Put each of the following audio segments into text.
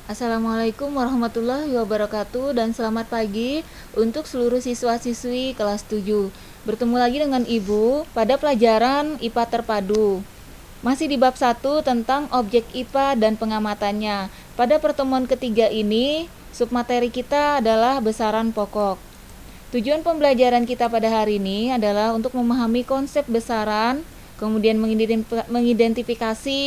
Assalamualaikum warahmatullahi wabarakatuh dan selamat pagi untuk seluruh siswa-siswi kelas 7. Bertemu lagi dengan Ibu pada pelajaran IPA terpadu. Masih di bab 1 tentang objek IPA dan pengamatannya. Pada pertemuan ketiga ini, submateri kita adalah besaran pokok. Tujuan pembelajaran kita pada hari ini adalah untuk memahami konsep besaran, kemudian mengidentifikasi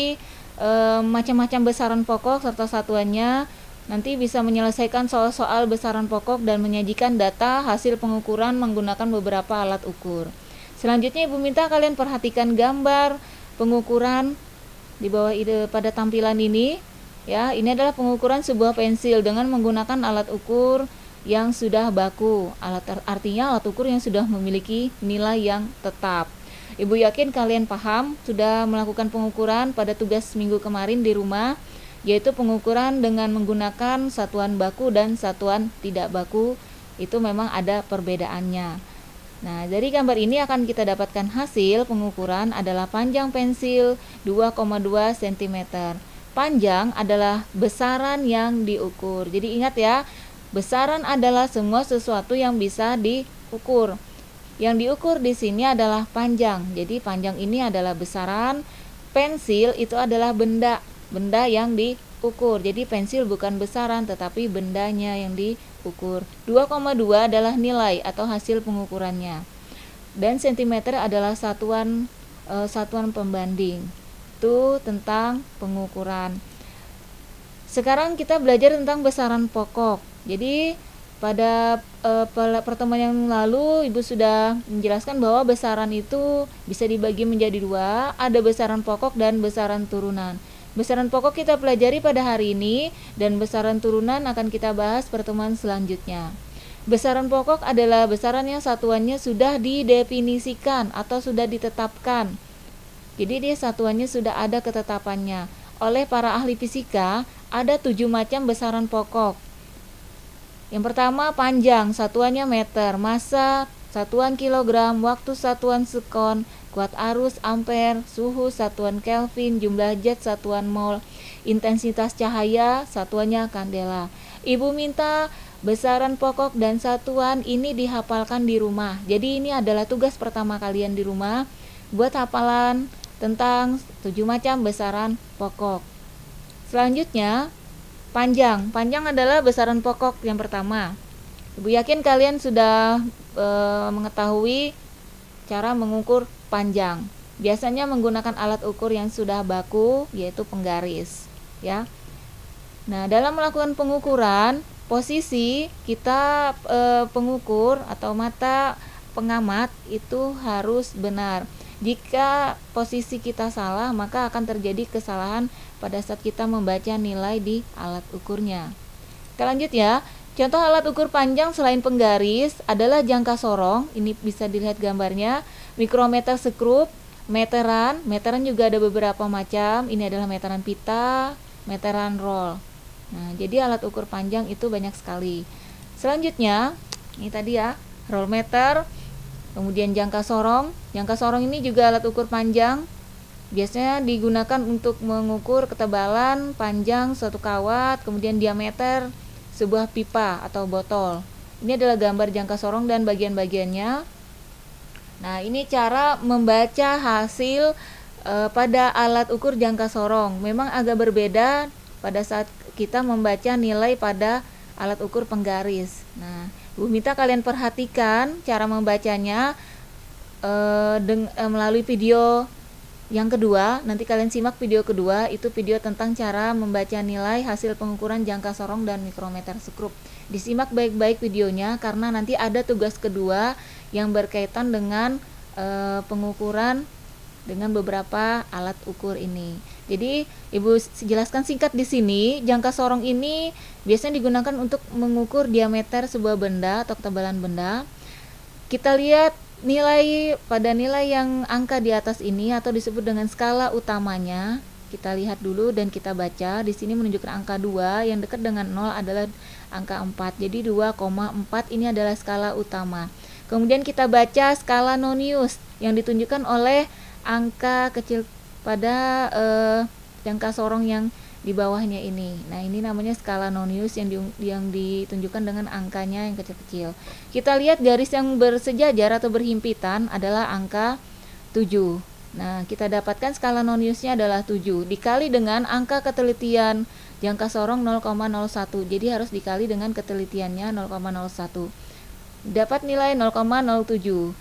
macam-macam besaran pokok serta satuannya. Nanti bisa menyelesaikan soal-soal besaran pokok dan menyajikan data hasil pengukuran menggunakan beberapa alat ukur. Selanjutnya Ibu minta kalian perhatikan gambar pengukuran di bawah pada tampilan ini. Ya, ini adalah pengukuran sebuah pensil dengan menggunakan alat ukur yang sudah baku. Artinya alat ukur yang sudah memiliki nilai yang tetap. Ibu yakin kalian paham sudah melakukan pengukuran pada tugas minggu kemarin di rumah, yaitu pengukuran dengan menggunakan satuan baku dan satuan tidak baku. Itu memang ada perbedaannya. Nah, dari gambar ini akan kita dapatkan hasil pengukuran adalah panjang pensil 2,2 cm. Panjang adalah besaran yang diukur. Jadi ingat ya, besaran adalah semua sesuatu yang bisa diukur. Yang diukur di sini adalah panjang. Jadi panjang ini adalah besaran. Pensil itu adalah benda yang diukur. Jadi pensil bukan besaran tetapi bendanya yang diukur. 2,2 adalah nilai atau hasil pengukurannya. Dan cm adalah satuan pembanding. Itu tentang pengukuran. Sekarang kita belajar tentang besaran pokok. Jadi pada pertemuan yang lalu Ibu sudah menjelaskan bahwa besaran itu bisa dibagi menjadi dua, ada besaran pokok dan besaran turunan. Besaran pokok kita pelajari pada hari ini dan besaran turunan akan kita bahas pertemuan selanjutnya. Besaran pokok adalah besaran yang satuannya sudah didefinisikan atau sudah ditetapkan. Jadi dia satuannya sudah ada ketetapannya. Oleh para ahli fisika, ada 7 macam besaran pokok. Yang pertama panjang, satuannya meter, massa satuan kilogram, waktu satuan sekon, kuat arus ampere, suhu satuan Kelvin, jumlah zat satuan mol, intensitas cahaya satuannya kandela. Ibu minta besaran pokok dan satuan ini dihafalkan di rumah. Jadi ini adalah tugas pertama kalian di rumah, buat hafalan tentang 7 macam besaran pokok. Selanjutnya panjang adalah besaran pokok yang pertama. Ibu yakin kalian sudah mengetahui cara mengukur panjang. Biasanya menggunakan alat ukur yang sudah baku, yaitu penggaris, ya. Nah, dalam melakukan pengukuran, posisi kita pengukur atau mata pengamat itu harus benar. Jika posisi kita salah, maka akan terjadi kesalahan pada saat kita membaca nilai di alat ukurnya. Kita lanjut ya. Contoh alat ukur panjang selain penggaris adalah jangka sorong. Ini bisa dilihat gambarnya. Mikrometer sekrup, meteran juga ada beberapa macam. Ini adalah meteran pita, meteran roll. Nah, jadi alat ukur panjang itu banyak sekali. Selanjutnya, ini tadi ya, roll meter. Kemudian jangka sorong. Jangka sorong ini juga alat ukur panjang. Biasanya digunakan untuk mengukur ketebalan panjang suatu kawat, kemudian diameter sebuah pipa atau botol. Ini adalah gambar jangka sorong dan bagian-bagiannya. Nah, ini cara membaca hasil pada alat ukur jangka sorong. Memang agak berbeda pada saat kita membaca nilai pada alat ukur penggaris. Nah, Bu minta kalian perhatikan cara membacanya melalui video yang kedua. Nanti kalian simak video kedua, itu video tentang cara membaca nilai hasil pengukuran jangka sorong dan mikrometer sekrup. Disimak baik-baik videonya karena nanti ada tugas kedua yang berkaitan dengan pengukuran dengan beberapa alat ukur ini. Jadi Ibu jelaskan singkat di sini. Jangka sorong ini biasanya digunakan untuk mengukur diameter sebuah benda atau ketebalan benda. Kita lihat nilai yang angka di atas ini atau disebut dengan skala utamanya. Kita lihat dulu dan kita baca. Di sini menunjukkan angka 2, yang dekat dengan 0 adalah angka 4. Jadi 2,4 ini adalah skala utama. Kemudian kita baca skala nonius yang ditunjukkan oleh angka kecil pada jangka sorong yang di bawahnya ini. Nah, ini namanya skala Nonius yang ditunjukkan dengan angkanya yang kecil-kecil. Kita lihat garis yang bersejajar atau berhimpitan adalah angka 7. Nah, kita dapatkan skala Noniusnya adalah 7 dikali dengan angka ketelitian jangka sorong 0,01. Jadi harus dikali dengan ketelitiannya 0,01. Dapat nilai 0,07.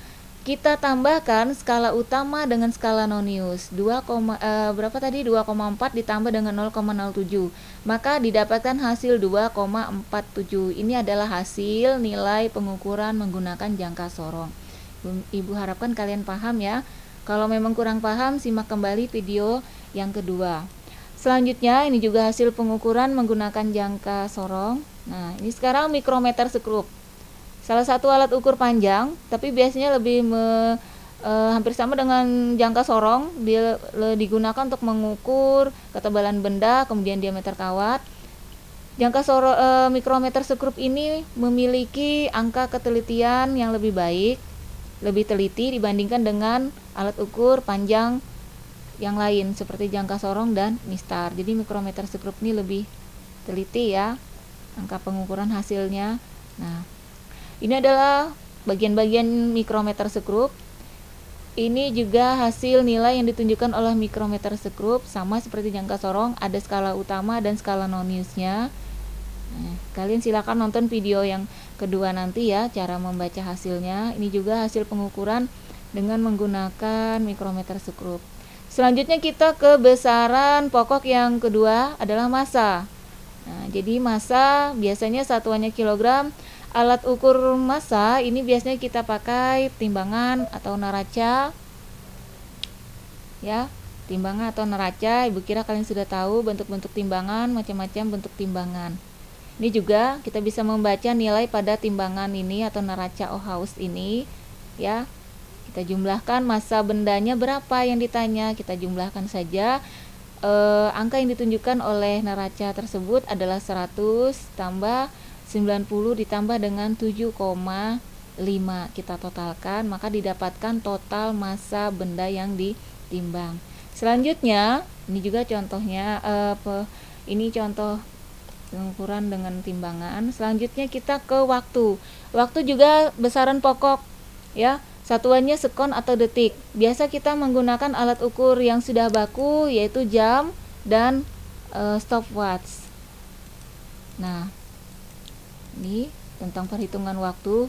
Kita tambahkan skala utama dengan skala Nonius. 2,4 ditambah dengan 0,07. Maka didapatkan hasil 2,47. Ini adalah hasil nilai pengukuran menggunakan jangka sorong. Ibu harapkan kalian paham ya. Kalau memang kurang paham, simak kembali video yang kedua. Selanjutnya, ini juga hasil pengukuran menggunakan jangka sorong. Nah, ini sekarang mikrometer sekrup. Salah satu alat ukur panjang, tapi biasanya hampir sama dengan jangka sorong. Dia digunakan untuk mengukur ketebalan benda, kemudian diameter kawat. Jangka mikrometer sekrup ini memiliki angka ketelitian yang lebih baik, lebih teliti dibandingkan dengan alat ukur panjang yang lain seperti jangka sorong dan mistar. Jadi mikrometer sekrup ini lebih teliti ya angka pengukuran hasilnya. Nah, ini adalah bagian-bagian mikrometer sekrup. Ini juga hasil nilai yang ditunjukkan oleh mikrometer sekrup, sama seperti jangka sorong, ada skala utama dan skala Noniusnya. Nah, kalian silakan nonton video yang kedua nanti ya, cara membaca hasilnya. Ini juga hasil pengukuran dengan menggunakan mikrometer sekrup. Selanjutnya kita ke besaran pokok yang kedua adalah massa. Nah, jadi massa biasanya satuannya kilogram. Alat ukur massa ini biasanya kita pakai timbangan atau neraca. Ya, timbangan atau neraca. Ibu kira kalian sudah tahu bentuk-bentuk timbangan, macam-macam bentuk timbangan. Ini juga kita bisa membaca nilai pada timbangan ini atau neraca Ohaus ini, ya. Kita jumlahkan massa bendanya berapa yang ditanya, kita jumlahkan saja. Angka yang ditunjukkan oleh neraca tersebut adalah 100 tambah 90 ditambah dengan 7,5. Kita totalkan, maka didapatkan total massa benda yang ditimbang. Selanjutnya, ini juga contohnya, ini contoh pengukuran dengan timbangan. Selanjutnya kita ke waktu. Waktu juga besaran pokok ya. Satuannya sekon atau detik. Biasa kita menggunakan alat ukur yang sudah baku yaitu jam dan stopwatch. Nah, ini tentang perhitungan waktu.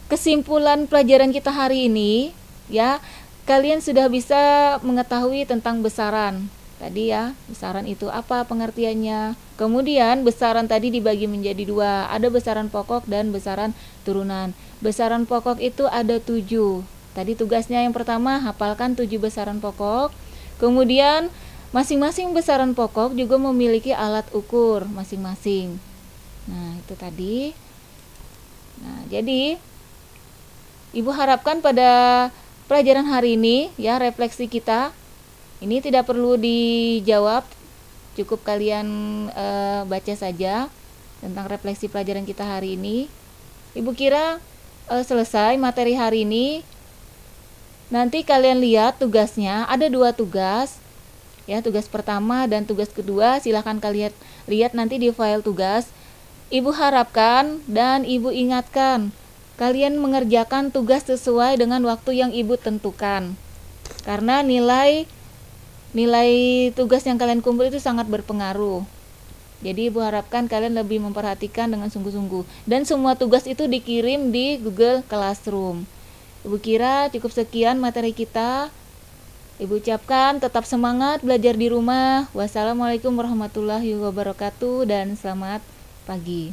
Kesimpulan pelajaran kita hari ini ya, kalian sudah bisa mengetahui tentang besaran. Tadi ya, besaran itu apa pengertiannya. Kemudian besaran tadi dibagi menjadi dua. Ada besaran pokok dan besaran turunan. Besaran pokok itu ada 7. Tadi tugasnya yang pertama, hafalkan 7 besaran pokok. Kemudian masing-masing besaran pokok juga memiliki alat ukur masing-masing. Nah, itu tadi. Nah, jadi Ibu harapkan pada pelajaran hari ini ya, refleksi kita ini tidak perlu dijawab, cukup kalian baca saja tentang refleksi pelajaran kita hari ini. Ibu kira selesai materi hari ini. Nanti kalian lihat tugasnya, ada 2 tugas ya, tugas pertama dan tugas kedua. Silahkan kalian lihat nanti di file tugas. Ibu harapkan dan Ibu ingatkan kalian mengerjakan tugas sesuai dengan waktu yang Ibu tentukan, karena nilai tugas yang kalian kumpul itu sangat berpengaruh. Jadi Ibu harapkan kalian lebih memperhatikan dengan sungguh-sungguh, dan semua tugas itu dikirim di Google Classroom. Ibu kira cukup sekian materi kita. Ibu ucapkan tetap semangat belajar di rumah. Wassalamualaikum warahmatullahi wabarakatuh dan selamat pagi.